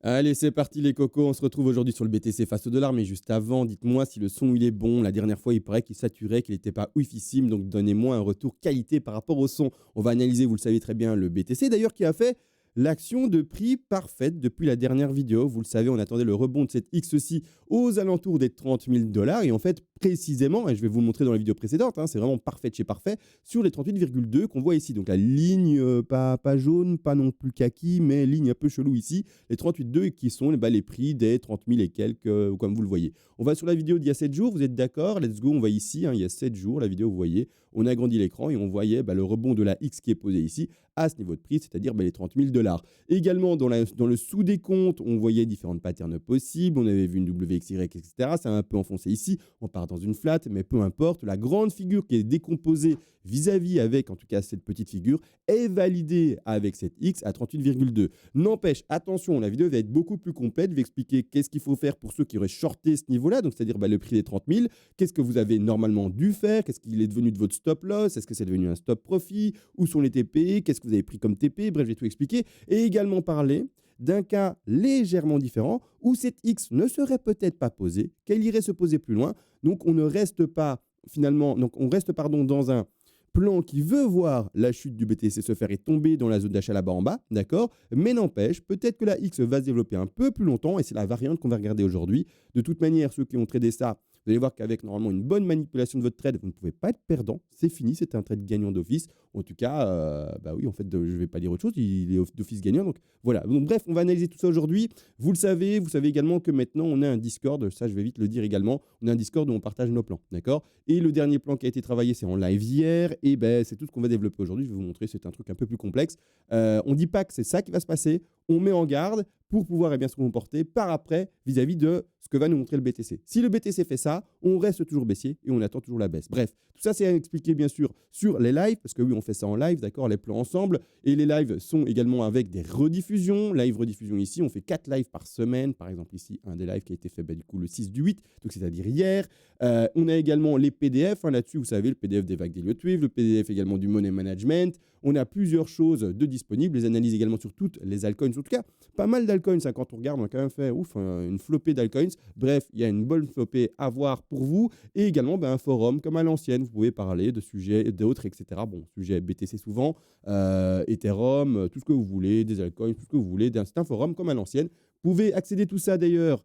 Allez, c'est parti les cocos, on se retrouve aujourd'hui sur le BTC face au dollar, mais juste avant, dites-moi si le son il est bon. La dernière fois, il paraît qu'il saturait, qu'il n'était pas oufissime, donc donnez-moi un retour qualité par rapport au son. On va analyser, vous le savez très bien, le BTC d'ailleurs qui a fait l'action de prix parfaite depuis la dernière vidéo. Vous le savez, on attendait le rebond de cette XC aux alentours des 30 000 dollars et en fait, précisément, et je vais vous le montrer dans la vidéo précédente, c'est vraiment parfait de chez parfait, sur les 38,2 qu'on voit ici. Donc la ligne pas jaune, pas non plus kaki, mais ligne un peu chelou ici les 38,2 qui sont les prix des 30 000 et quelques, comme vous le voyez. On va sur la vidéo d'il y a 7 jours, vous êtes d'accord? Let's go, on va ici, il y a 7 jours, la vidéo, vous voyez, on a agrandi l'écran et on voyait le rebond de la X qui est posé ici à ce niveau de prix, c'est-à-dire les 30 000 dollars. Également, dans le sous-décompte, on voyait différentes patterns possibles, on avait vu une WXY, etc. Ça a un peu enfoncé ici, on part dans une flat, mais peu importe. La grande figure qui est décomposée vis-à-vis avec, en tout cas, cette petite figure, est validée avec cette X à 38,2. N'empêche, attention, la vidéo va être beaucoup plus complète. Je vais expliquer qu'est-ce qu'il faut faire pour ceux qui auraient shorté ce niveau-là, donc c'est-à-dire le prix des 30 000. Qu'est-ce que vous avez normalement dû faire? Qu'est-ce qu'il est devenu de votre stop loss? Est-ce que c'est devenu un stop profit? Où sont les TP? Qu'est-ce que vous avez pris comme TP? Bref, je vais tout expliquer. Et également parler d'un cas légèrement différent où cette X ne serait peut-être pas posée, qu'elle irait se poser plus loin. Donc on ne reste pas finalement, donc on reste dans un plan qui veut voir la chute du BTC se faire et tomber dans la zone d'achat là-bas en bas, d'accord? Mais n'empêche, peut-être que la X va se développer un peu plus longtemps et c'est la variante qu'on va regarder aujourd'hui. De toute manière, ceux qui ont tradé ça, vous allez voir qu'avec normalement une bonne manipulation de votre trade, vous ne pouvez pas être perdant. C'est fini, c'est un trade gagnant d'office. En tout cas, oui, en fait, je ne vais pas dire autre chose, il est d'office gagnant. Donc voilà. Donc, bref, on va analyser tout ça aujourd'hui. Vous le savez, vous savez également que maintenant, on a un Discord. Ça, je vais vite le dire également. On a un Discord où on partage nos plans, d'accord? Et le dernier plan qui a été travaillé, c'est en live hier. Et c'est tout ce qu'on va développer aujourd'hui. Je vais vous montrer, c'est un truc un peu plus complexe. On ne dit pas que c'est ça qui va se passer. On met en garde pour pouvoir se comporter par après vis-à-vis de ce que va nous montrer le BTC. Si le BTC fait ça, on reste toujours baissier et on attend toujours la baisse. Bref, tout ça, c'est à expliquer bien sûr sur les lives, parce que oui, on fait ça en live, d'accord, les plans ensemble. Et les lives sont également avec des rediffusions. Live rediffusion ici, on fait 4 lives par semaine. Par exemple, ici, un des lives qui a été fait du coup le 6 du 8, donc c'est-à-dire hier. On a également les PDF, là-dessus, vous savez, le PDF des vagues d'Elliott Wave, le PDF également du Money Management. On a plusieurs choses de disponibles, les analyses également sur toutes les altcoins, en tout cas, pas mal d'altcoins, quand on regarde, on a quand même fait une flopée d'altcoins. Bref, il y a une bonne flopée à voir pour vous. Et également, un forum comme à l'ancienne, vous pouvez parler de sujets d'autres, etc. Bon, sujet BTC souvent, Ethereum, tout ce que vous voulez, des altcoins, tout ce que vous voulez. C'est un forum comme à l'ancienne. Vous pouvez accéder tout ça d'ailleurs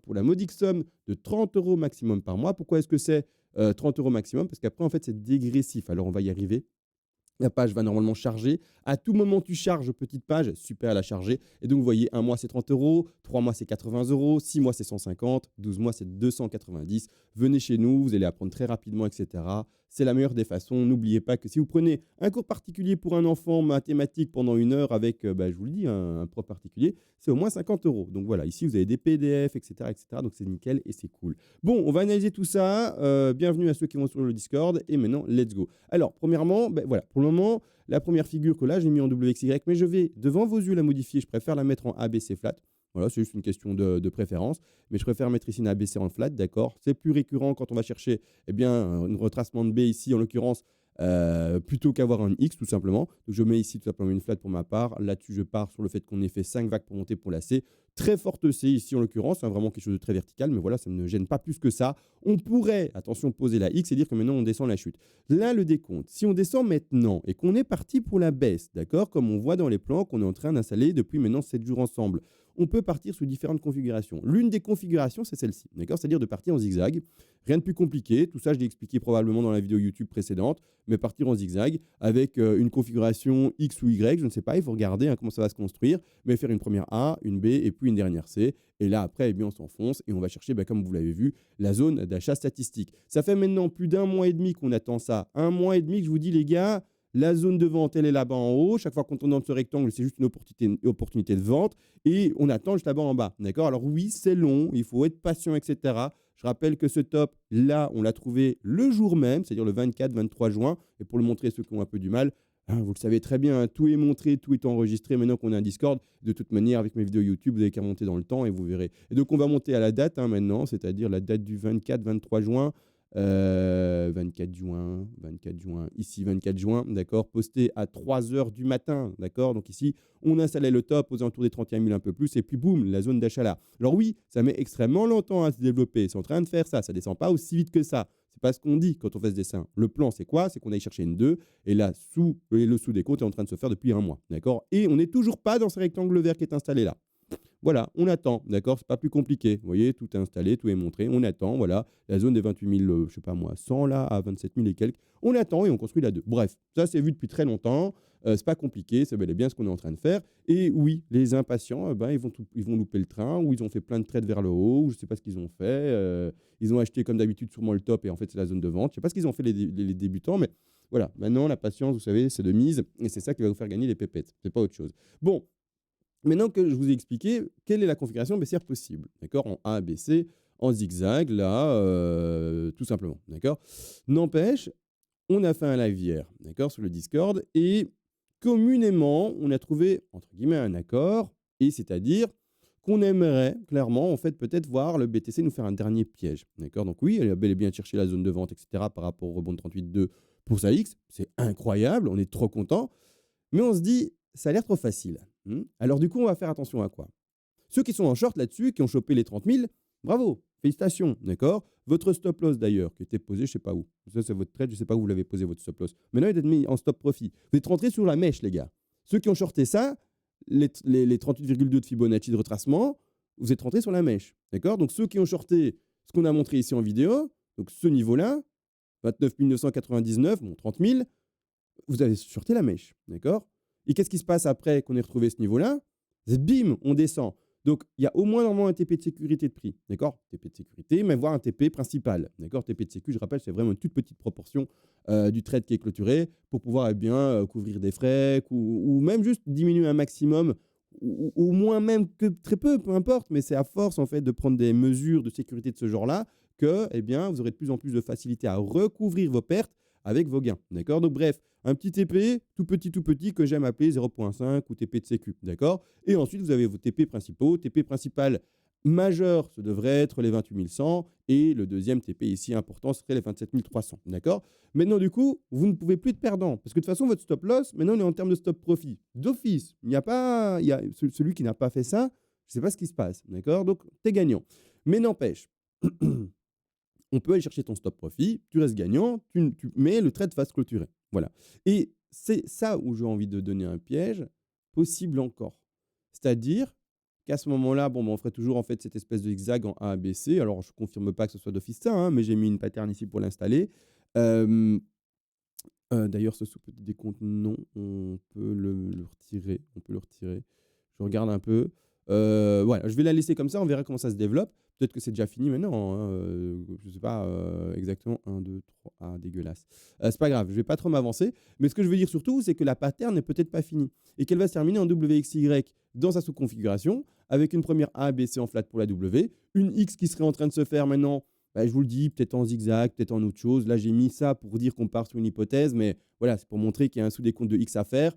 pour la modique somme de 30 € maximum par mois. Pourquoi est-ce que c'est 30 € maximum? Parce qu'après, en fait, c'est dégressif. Alors, on va y arriver. La page va normalement charger. À tout moment, tu charges, petite page, super à la charger. Et donc, vous voyez, un mois, c'est 30 €, 3 mois, c'est 80 €, 6 mois, c'est 150, 12 mois, c'est 290. Venez chez nous, vous allez apprendre très rapidement, etc. C'est la meilleure des façons. N'oubliez pas que si vous prenez un cours particulier pour un enfant mathématique pendant 1 heure avec, je vous le dis, un prof particulier, c'est au moins 50 €. Donc voilà, ici, vous avez des PDF, etc. etc. Donc c'est nickel et c'est cool. Bon, on va analyser tout ça. Bienvenue à ceux qui vont sur le Discord. Et maintenant, let's go. Alors, premièrement, voilà, pour le moment, la première figure que là, j'ai mis en WXY, mais je vais devant vos yeux la modifier. Je préfère la mettre en ABC flat. Voilà, c'est juste une question de préférence. Mais je préfère mettre ici une ABC en flat, d'accord? C'est plus récurrent quand on va chercher un retracement de B ici, en l'occurrence, plutôt qu'avoir un X, tout simplement. Donc, je mets ici tout simplement une flat pour ma part. Là-dessus, je pars sur le fait qu'on ait fait 5 vagues pour monter pour la C. Très forte C ici, en l'occurrence, vraiment quelque chose de très vertical, mais voilà, ça ne me gêne pas plus que ça. On pourrait, attention, poser la X et dire que maintenant, on descend la chute. Là, le décompte. Si on descend maintenant et qu'on est parti pour la baisse, d'accord, comme on voit dans les plans qu'on est en train d'installer depuis maintenant 7 jours ensemble, on peut partir sous différentes configurations. L'une des configurations, c'est celle-ci, d'accord, c'est-à-dire de partir en zigzag. Rien de plus compliqué. Tout ça, je l'ai expliqué probablement dans la vidéo YouTube précédente, mais partir en zigzag avec une configuration X ou Y, je ne sais pas, il faut regarder comment ça va se construire, mais faire une première A, une B et puis une dernière C. Et là, après, on s'enfonce et on va chercher, comme vous l'avez vu, la zone d'achat statistique. Ça fait maintenant plus d'1 mois et demi qu'on attend ça. 1 mois et demi que je vous dis, les gars, la zone de vente, elle est là-bas en haut. Chaque fois qu'on tourne dans ce rectangle, c'est juste une opportunité de vente. Et on attend juste là-bas en bas. D'accord? Alors oui, c'est long, il faut être patient, etc. Je rappelle que ce top, là, on l'a trouvé le jour même, c'est-à-dire le 24-23 juin. Et pour le montrer à ceux qui ont un peu du mal, vous le savez très bien, tout est montré, tout est enregistré. Maintenant qu'on a un Discord, de toute manière, avec mes vidéos YouTube, vous n'avez qu'à monter dans le temps et vous verrez. Et donc, on va monter à la date maintenant, c'est-à-dire la date du 24-23 juin. 24 juin, ici 24 juin, d'accord, posté à 3 heures du matin, d'accord. Donc ici, on installait le top aux alentours des 31 000 un peu plus, et puis boum, la zone d'achat là. Alors oui, ça met extrêmement longtemps à se développer, c'est en train de faire ça, ça descend pas aussi vite que ça. C'est pas ce qu'on dit quand on fait ce dessin. Le plan, c'est quoi? C'est qu'on aille chercher une 2, et là, le sous-décompte est en train de se faire depuis un mois, d'accord. Et on n'est toujours pas dans ce rectangle vert qui est installé là. Voilà, on attend, d'accord? C'est pas plus compliqué. Vous voyez, tout est installé, tout est montré. On attend, voilà. La zone des 28 000, je sais pas moi, 100 là, à 27 000 et quelques. On attend et on construit la 2. Bref, ça, c'est vu depuis très longtemps. C'est pas compliqué, c'est bel et bien ce qu'on est en train de faire. Et oui, les impatients, ils vont louper le train, ou ils ont fait plein de trades vers le haut, ou je sais pas ce qu'ils ont fait. Ils ont acheté comme d'habitude sûrement le top, et en fait, c'est la zone de vente. Je sais pas ce qu'ils ont fait les débutants, mais voilà. Maintenant, la patience, vous savez, c'est de mise, et c'est ça qui va vous faire gagner les pépettes. C'est pas autre chose. Bon. Maintenant que je vous ai expliqué quelle est la configuration baissière possible, d'accord, en A, B, C, en zigzag, là, tout simplement, d'accord. N'empêche, on a fait un live hier, d'accord, sur le Discord, et communément, on a trouvé, entre guillemets, un accord, et c'est-à-dire qu'on aimerait clairement, en fait, peut-être voir le BTC nous faire un dernier piège, d'accord. Donc oui, elle a bel et bien cherché la zone de vente, etc., par rapport au rebond de 38,2 pour sa X, c'est incroyable, on est trop content, mais on se dit, ça a l'air trop facile. Alors du coup, on va faire attention à quoi? Ceux qui sont en short là-dessus, qui ont chopé les 30 000, bravo, félicitations, d'accord. Votre stop loss d'ailleurs, qui était posé, je ne sais pas où. Ça, c'est votre trade, je ne sais pas où vous l'avez posé, votre stop loss. Maintenant, il est mis en stop profit. Vous êtes rentré sur la mèche, les gars. Ceux qui ont shorté ça, les 38,2 de Fibonacci de retracement, vous êtes rentré sur la mèche, d'accord. Donc ceux qui ont shorté ce qu'on a montré ici en vidéo, donc ce niveau-là, 29 999, bon, 30 000, vous avez shorté la mèche, d'accord. Et qu'est-ce qui se passe après qu'on ait retrouvé ce niveau-là? Bim, on descend. Donc, il y a au moins normalement un TP de sécurité de prix, d'accord? TP de sécurité, mais voire un TP principal, d'accord? TP de sécu, je rappelle, c'est vraiment une toute petite proportion du trade qui est clôturé pour pouvoir couvrir des frais ou même juste diminuer un maximum ou au moins même que très peu importe, mais c'est à force en fait de prendre des mesures de sécurité de ce genre-là que vous aurez de plus en plus de facilité à recouvrir vos pertes avec vos gains, d'accord? Donc bref, un petit TP tout petit que j'aime appeler 0.5 ou TP de sécu, d'accord? Et ensuite, vous avez vos TP principaux. TP principal majeur, ce devrait être les 28 100 et le deuxième TP ici important serait les 27 300, d'accord? Maintenant, du coup, vous ne pouvez plus être perdant parce que de toute façon, votre stop loss, maintenant, on est en termes de stop profit. D'office, il n'y a pas, il y a celui qui n'a pas fait ça, je ne sais pas ce qui se passe, d'accord? Donc, tu es gagnant. Mais n'empêche, on peut aller chercher ton stop profit, tu restes gagnant, mais le trade va se clôturer. Voilà. Et c'est ça où j'ai envie de donner un piège possible encore. C'est-à-dire qu'à ce moment-là, on ferait toujours en fait cette espèce de zigzag en A, B, C. Alors, je ne confirme pas que ce soit d'office ça, hein, mais j'ai mis une pattern ici pour l'installer. D'ailleurs, ce sous-petit décompte, non, on peut le retirer. On peut le retirer. Je regarde un peu. Voilà, je vais la laisser comme ça, on verra comment ça se développe. Peut-être que c'est déjà fini maintenant, hein, je ne sais pas exactement. 1, 2, 3, ah, dégueulasse. C'est pas grave, je ne vais pas trop m'avancer. Mais ce que je veux dire surtout, c'est que la pattern n'est peut-être pas finie et qu'elle va se terminer en WXY dans sa sous-configuration avec une première A, B, C en flat pour la W, une X qui serait en train de se faire maintenant. Je vous le dis, peut-être en zigzag, peut-être en autre chose. Là, j'ai mis ça pour dire qu'on part sur une hypothèse, mais voilà, c'est pour montrer qu'il y a un sous-décompte de X à faire.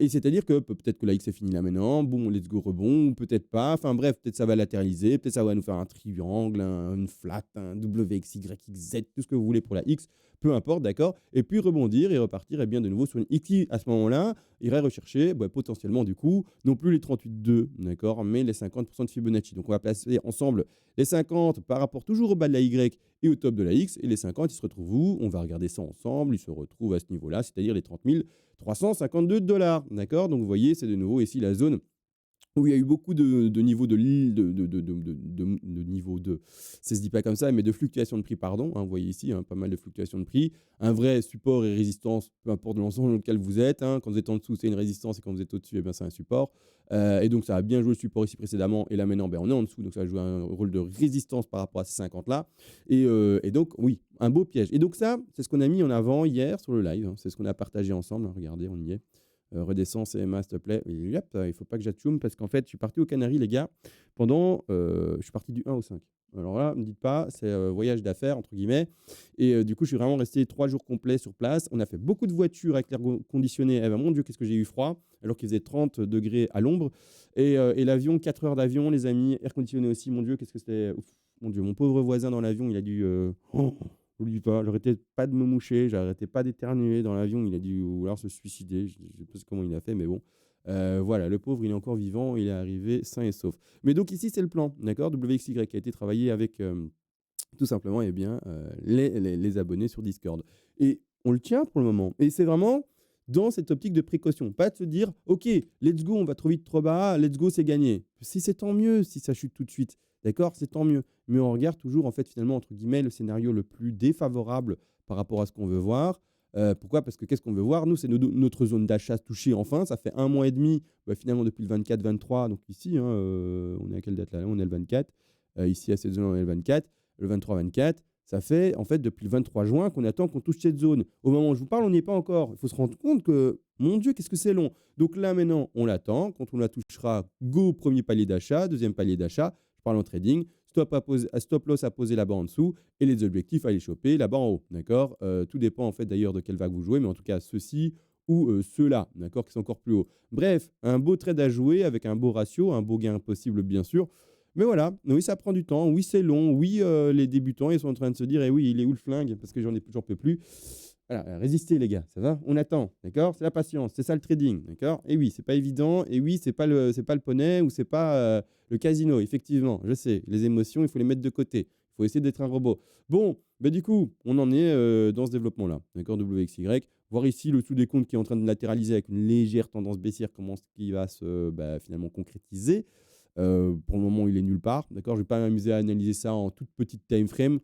Et c'est-à-dire que peut-être que la X est finie là maintenant, bon, let's go rebond, ou peut-être pas. Enfin bref, peut-être ça va latéraliser, peut-être ça va nous faire un triangle, une flat, un WXY, XZ, tout ce que vous voulez pour la X, peu importe, d'accord. Et puis rebondir et repartir de nouveau sur une X qui, à ce moment-là, irait rechercher potentiellement du coup, non plus les 38,2, d'accord, mais les 50% de Fibonacci. Donc on va placer ensemble les 50 par rapport toujours au bas de la Y et au top de la X, et les 50, ils se retrouvent où? On va regarder ça ensemble, ils se retrouvent à ce niveau-là, c'est-à-dire les 30 352 $, d'accord? Donc vous voyez, c'est de nouveau ici la zone où il y a eu beaucoup de niveaux de niveau de, ça se dit pas comme ça, mais de fluctuations de prix, pardon. Hein, vous voyez ici, pas mal de fluctuations de prix. Un vrai support et résistance, peu importe l'ensemble dans lequel vous êtes. Quand vous êtes en dessous, c'est une résistance, et quand vous êtes au-dessus, c'est un support. Et donc, ça a bien joué le support ici précédemment, et là maintenant, on est en dessous, donc ça a joué un rôle de résistance par rapport à ces 50-là. Et donc, oui, un beau piège. Et donc ça, c'est ce qu'on a mis en avant hier sur le live. C'est ce qu'on a partagé ensemble. Regardez, on y est. Redescends CMA, s'il te plaît. Et yep, il ne faut pas que j'atchoum parce qu'en fait, je suis parti aux Canaries, les gars, pendant. Je suis parti du 1 au 5. Alors là, ne me dites pas, c'est voyage d'affaires, entre guillemets. Et du coup, je suis vraiment resté 3 jours complets sur place. On a fait beaucoup de voitures avec l'air conditionné. Eh ben, mon Dieu, qu'est-ce que j'ai eu froid, alors qu'il faisait 30 degrés à l'ombre. Et l'avion, 4 heures d'avion, les amis, air conditionné aussi. Mon Dieu, qu'est-ce que c'était. Ouf, mon Dieu, mon pauvre voisin dans l'avion, il a dû. je vous le dis pas, j'arrêtais pas de me moucher, j'arrêtais pas d'éternuer dans l'avion, il a dû vouloir se suicider, je sais pas comment il a fait, mais bon. Voilà, le pauvre, il est encore vivant, il est arrivé sain et sauf. Mais donc ici, c'est le plan, d'accord? WXY qui a été travaillé avec, tout simplement, eh bien, les abonnés sur Discord et on le tient pour le moment et c'est vraiment dans cette optique de précaution. Pas de se dire: «OK, let's go, on va trop vite, trop bas, let's go, c'est gagné». Si c'est tant mieux si ça chute tout de suite, d'accord? C'est tant mieux. Mais on regarde toujours, en fait, finalement, entre guillemets, «le scénario le plus défavorable» par rapport à ce qu'on veut voir. Pourquoi? Parce que qu'est-ce qu'on veut voir? Nous, c'est notre zone d'achat touchée enfin. Ça fait 1 mois et demi, bah, finalement depuis le 24-23, donc ici, hein, on est à quelle date là? On est le 24. Ici à cette zone, on est le 24. Le 23-24, ça fait en fait depuis le 23 juin qu'on attend qu'on touche cette zone. Au moment où je vous parle, on n'y est pas encore. Il faut se rendre compte que, mon Dieu, qu'est-ce que c'est long. Donc là, maintenant, on l'attend. Quand on la touchera, go, premier palier d'achat, deuxième palier d'achat. Je parle en trading. Stop loss à poser là-bas en dessous et les objectifs à les choper là-bas en haut. D'accord. Tout dépend en fait d'ailleurs de quelle vague vous jouez, mais en tout cas, ceux-ci ou ceux-là, d'accord, qui sont encore plus hauts. Bref, un beau trade à jouer avec un beau ratio, un beau gain possible, bien sûr. Mais voilà, oui, ça prend du temps, oui, c'est long, oui, les débutants, ils sont en train de se dire: «Eh oui, il est où le flingue? Parce que j'en peux plus». Voilà, résistez les gars, ça va? On attend, d'accord? C'est la patience, c'est ça le trading, d'accord? Et oui, c'est pas évident et oui, c'est pas le poney ou c'est pas, le casino, effectivement, je sais, les émotions, il faut les mettre de côté. Il faut essayer d'être un robot. Bon, bah, du coup, on en est, dans ce développement-là, d'accord? WXY. Voir ici le sous-décompte qui est en train de latéraliser avec une légère tendance baissière, comment ce qui va se, bah, finalement concrétiser. Pour le moment, il est nulle part, d'accord? Je ne vais pas m'amuser à analyser ça en toute petite time frame.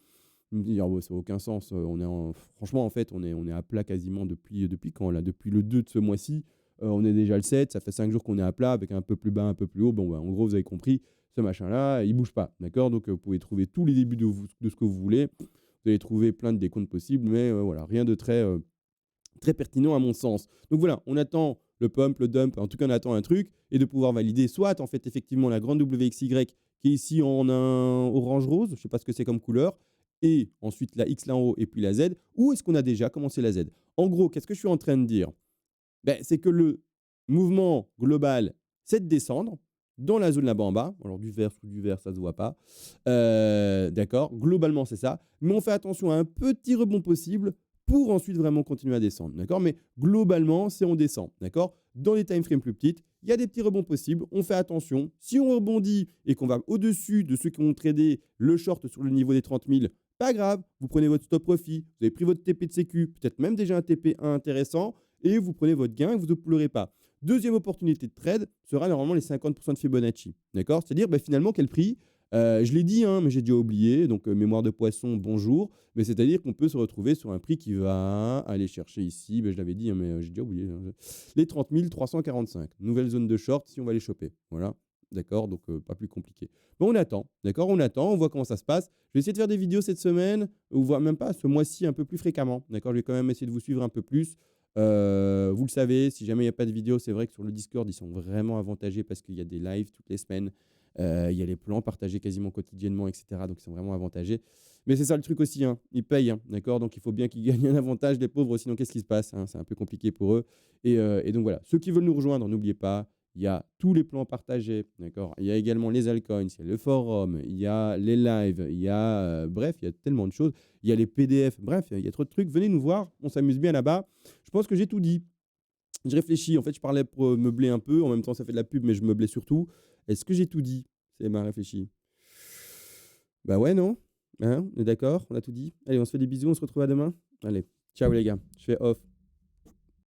Me dire: «Ouais, ça n'a aucun sens, on est en» franchement, en fait, on est à plat quasiment depuis quand là? Depuis le 2 de ce mois-ci, on est déjà le 7, ça fait 5 jours qu'on est à plat avec un peu plus bas, un peu plus haut. Bon, bah, en gros, vous avez compris, ce machin-là, il bouge pas, d'accord? Donc, vous pouvez trouver tous les débuts de ce que vous voulez. Vous allez trouver plein de décomptes possibles, mais, voilà, rien de très pertinent à mon sens. Donc voilà, on attend le pump, le dump, en tout cas on attend un truc et de pouvoir valider soit en fait effectivement la grande WXY qui est ici en un orange rose, je ne sais pas ce que c'est comme couleur, et ensuite la X là en haut et puis la Z, ou est-ce qu'on a déjà commencé la Z? En gros, qu'est-ce que je suis en train de dire? Ben, c'est que le mouvement global, c'est de descendre dans la zone là-bas en bas. Alors du vert sous du vert, ça ne se voit pas. D'accord, globalement, c'est ça. Mais on fait attention à un petit rebond possible pour ensuite vraiment continuer à descendre. D'accord, mais globalement, c'est on descend. D'accord, dans les time frames plus petites, il y a des petits rebonds possibles. On fait attention. Si on rebondit et qu'on va au-dessus de ceux qui ont tradé le short sur le niveau des 30 000, pas grave. Vous prenez votre stop profit. Vous avez pris votre TP de sécu, peut-être même déjà un TP1 intéressant et vous prenez votre gain et vous ne pleurez pas. Deuxième opportunité de trade sera normalement les 50% de Fibonacci. D'accord? C'est-à-dire, bah, finalement, quel prix? Je l'ai dit, hein, mais j'ai déjà oublié. Donc, mémoire de poisson, bonjour. Mais c'est-à-dire qu'on peut se retrouver sur un prix qui va aller chercher ici. Bah, je l'avais dit, hein, mais j'ai déjà oublié, hein, les 30 345. Nouvelle zone de short si on va les choper. Voilà. D'accord? Donc, pas plus compliqué. Bon, on attend. D'accord? On attend. On voit comment ça se passe. Je vais essayer de faire des vidéos cette semaine, ou voire même pas ce mois-ci un peu plus fréquemment. D'accord? Je vais quand même essayer de vous suivre un peu plus. Vous le savez, si jamais il n'y a pas de vidéo, c'est vrai que sur le Discord, ils sont vraiment avantagés parce qu'il y a des lives toutes les semaines. Il y a les plans partagés quasiment quotidiennement, etc. Donc, ils sont vraiment avantagés. Mais c'est ça le truc aussi, hein. Ils payent, hein, d'accord? Donc, il faut bien qu'ils gagnent un avantage, les pauvres, sinon qu'est-ce qui se passe, hein? C'est un peu compliqué pour eux. Et donc, voilà. Ceux qui veulent nous rejoindre, n'oubliez pas, il y a tous les plans partagés, d'accord? Il y a également les altcoins, il y a le forum, il y a les lives, il y a, bref, il y a tellement de choses. Il y a les PDF, bref, il y a trop de trucs. Venez nous voir, on s'amuse bien là-bas. Je pense que j'ai tout dit. Je réfléchis, en fait, je parlais pour meubler un peu, en même temps ça fait de la pub, mais je meublais surtout. Est-ce que j'ai tout dit? C'est ma réfléchi. Bah ouais, non? Hein? On est d'accord? On a tout dit? Allez, on se fait des bisous, on se retrouve à demain? Allez, ciao les gars, je fais off.